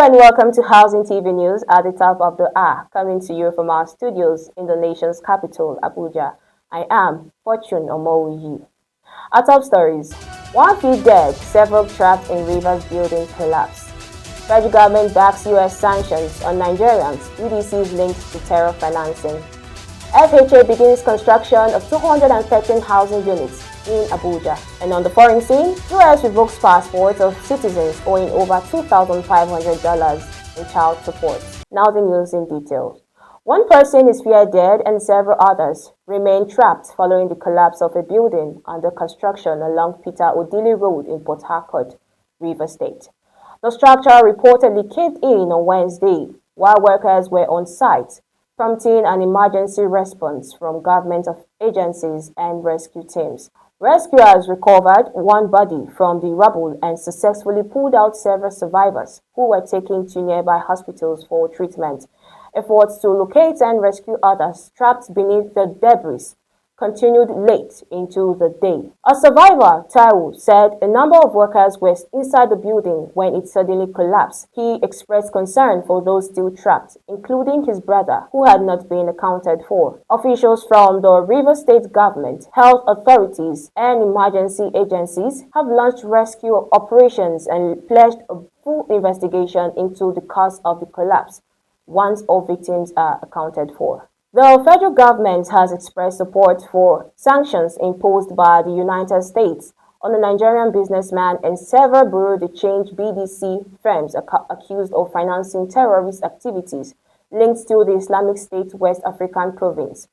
Hello and welcome to Housing TV News at the top of the hour, coming to you from our studios in the nation's capital, Abuja. I am Fortune Omowiyi. Our top stories: 1 feet dead, several trapped in Rivers building collapse. Federal government backs U.S. sanctions on Nigerians, EDC's linked to terror financing. FHA begins construction of 213 housing units in Abuja. And on the foreign scene, U.S. revokes passports of citizens owing over $2,500 in child support. Now the news in detail. One person is feared dead and several others remain trapped following the collapse of a building under construction along Peter Odili Road in Port Harcourt, Rivers State. The structure reportedly caved in on Wednesday while workers were on site, prompting an emergency response from government agencies and rescue teams. Rescuers recovered one body from the rubble and successfully pulled out several survivors who were taken to nearby hospitals for treatment. Efforts to locate and rescue others trapped beneath the debris continued late into the day. A survivor, Taiwo, said a number of workers were inside the building when it suddenly collapsed. He expressed concern for those still trapped, including his brother, who had not been accounted for. Officials from the Rivers State government, health authorities, and emergency agencies have launched rescue operations and pledged a full investigation into the cause of the collapse once all victims are accounted for. The federal government has expressed support for sanctions imposed by the United States on the Nigerian businessman and several Bureau de Change (BDC) firms accused of financing terrorist activities linked to the Islamic State West African province.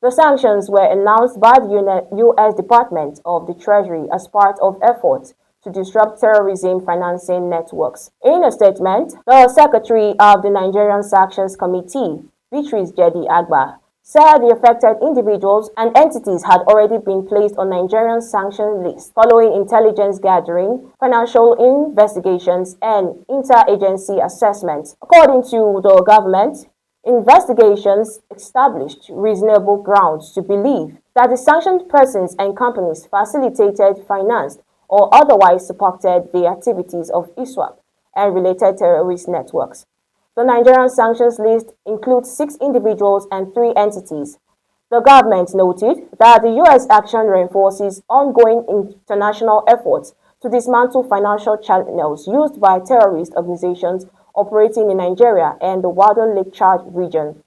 The sanctions were announced by the U.S. Department of the Treasury as part of efforts to disrupt terrorism financing networks. In a statement, the Secretary of the Nigerian Sanctions Committee, Beatrice Jedi Agba, said the affected individuals and entities had already been placed on Nigerian sanction list following intelligence gathering, financial investigations, and interagency assessments. According to the government, investigations established reasonable grounds to believe that the sanctioned persons and companies facilitated, financed, or otherwise supported the activities of ISWAP and related terrorist networks. The Nigerian sanctions list includes 6 individuals and 3 entities. The government noted that the U.S. action reinforces ongoing international efforts to dismantle financial channels used by terrorist organizations operating in Nigeria and the wider Lake Chad region.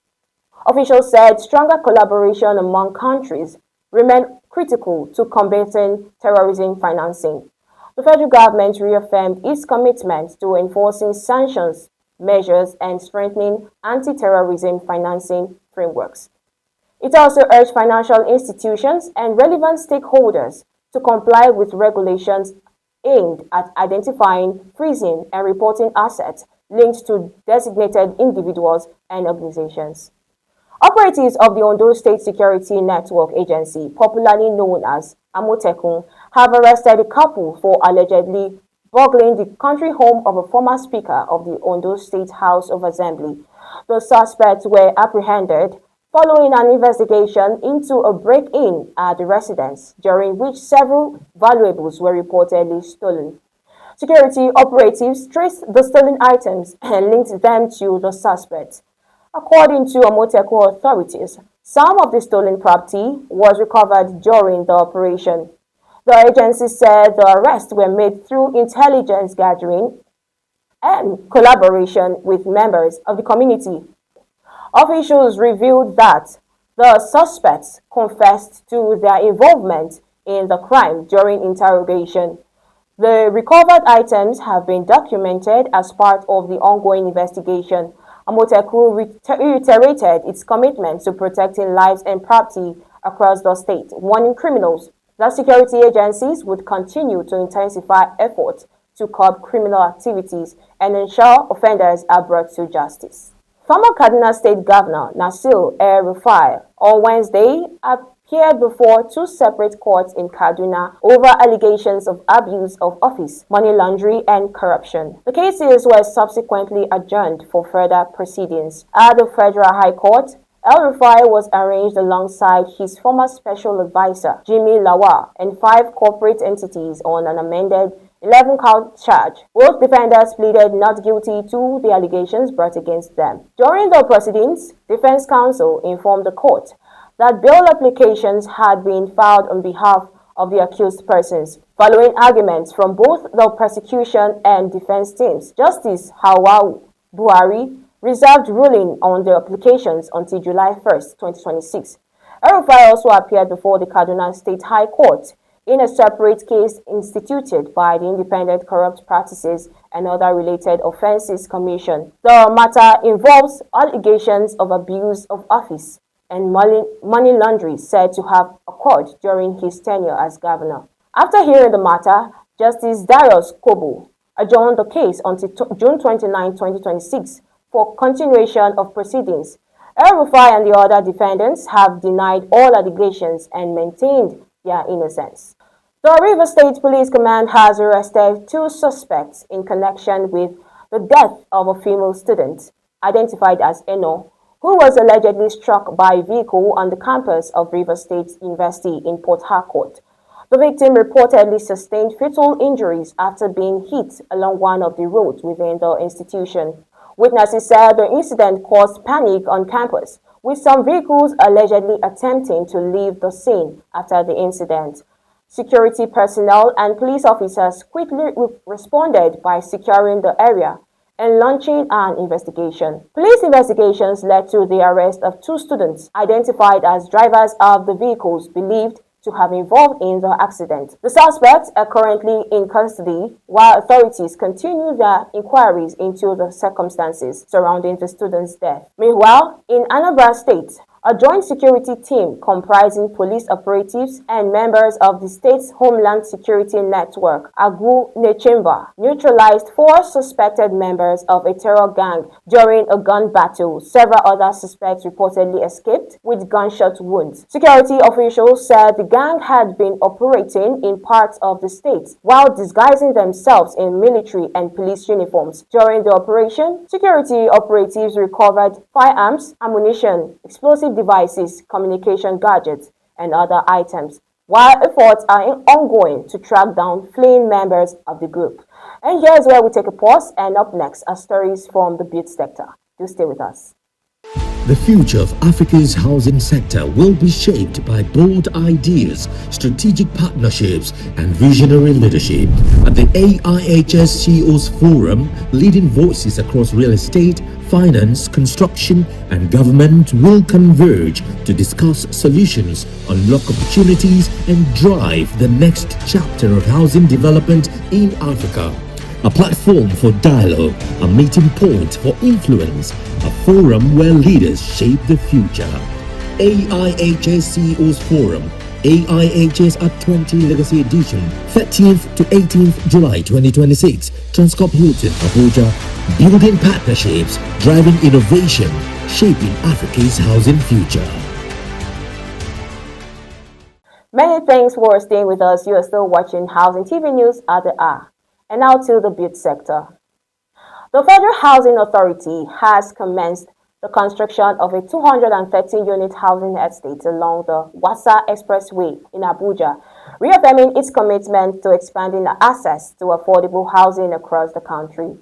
Officials said stronger collaboration among countries remained critical to combating terrorism financing. The federal government reaffirmed its commitment to enforcing sanctions measures and strengthening anti-terrorism financing frameworks. It also urged financial institutions and relevant stakeholders to comply with regulations aimed at identifying, freezing, and reporting assets linked to designated individuals and organizations. Operatives of the Ondo State Security Network Agency, popularly known as Amotekun, have arrested a couple for allegedly burgling the country home of a former speaker of the Ondo State House of Assembly. The suspects were apprehended following an investigation into a break-in at the residence, during which several valuables were reportedly stolen. Security operatives traced the stolen items and linked them to the suspects. According to Amotekun authorities, some of the stolen property was recovered during the operation. The agency said the arrests were made through intelligence gathering and collaboration with members of the community. Officials revealed that the suspects confessed to their involvement in the crime during interrogation. The recovered items have been documented as part of the ongoing investigation. Amotekun reiterated its commitment to protecting lives and property across the state, warning criminals that security agencies would continue to intensify efforts to curb criminal activities and ensure offenders are brought to justice. Former Kaduna State Governor Nasir El-Rufai on Wednesday appeared before 2 separate courts in Kaduna over allegations of abuse of office, money laundering, and corruption. The cases were subsequently adjourned for further proceedings. At the Federal High Court, El-Rufai was arraigned alongside his former special advisor, Jimmy Lawal, and 5 corporate entities on an amended 11-count charge. Both defendants pleaded not guilty to the allegations brought against them. During the proceedings, defense counsel informed the court that bail applications had been filed on behalf of the accused persons. Following arguments from both the prosecution and defense teams, Justice Hawa Buhari reserved ruling on the applications until July 1st, 2026. El-Rufai also appeared before the Kaduna State High Court in a separate case instituted by the Independent Corrupt Practices and Other Related Offences Commission. The matter involves allegations of abuse of office and money laundering said to have occurred during his tenure as governor. After hearing the matter, Justice Darius Kobo adjourned the case until June 29, 2026 for continuation of proceedings. El-Rufai and the other defendants have denied all allegations and maintained their innocence. The Rivers State Police Command has arrested 2 suspects in connection with the death of a female student, identified as Eno, who was allegedly struck by a vehicle on the campus of Rivers State University in Port Harcourt. The victim reportedly sustained fatal injuries after being hit along one of the roads within the institution. Witnesses said the incident caused panic on campus, with some vehicles allegedly attempting to leave the scene after the incident. Security personnel and police officers quickly responded by securing the area and launching an investigation. Police investigations led to the arrest of 2 students identified as drivers of the vehicles believed to have involved in the accident. The suspects are currently in custody while authorities continue their inquiries into the circumstances surrounding the student's death. Meanwhile, in Anambra State, a joint security team comprising police operatives and members of the state's Homeland Security Network, Agu Nechemba, neutralized 4 suspected members of a terror gang during a gun battle. Several other suspects reportedly escaped with gunshot wounds. Security officials said the gang had been operating in parts of the state while disguising themselves in military and police uniforms. During the operation, security operatives recovered firearms, ammunition, explosive devices, communication gadgets, and other items, while efforts are ongoing to track down fleeing members of the group. And here's where we take a pause, and up next are stories from the build sector. Do stay with us. The future of Africa's housing sector will be shaped by bold ideas, strategic partnerships, and visionary leadership. At the AIHS CEOs Forum, leading voices across real estate, finance, construction, and government will converge to discuss solutions, unlock opportunities, and drive the next chapter of housing development in Africa. A platform for dialogue, a meeting point for influence, a forum where leaders shape the future. AIHS CEOs Forum, AIHS at 20 Legacy Edition, 13th to 18th July 2026, Transcorp Hilton, Abuja. Building partnerships, driving innovation, shaping Africa's housing future. Many thanks for staying with us. You are still watching Housing TV News at the hour. And now to the build sector. The Federal Housing Authority has commenced the construction of a 213-unit housing estate along the Wassa Expressway in Abuja, reaffirming its commitment to expanding access to affordable housing across the country.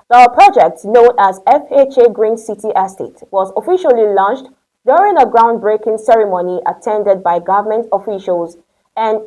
The project, known as FHA Green City Estate, was officially launched during a groundbreaking ceremony attended by government officials and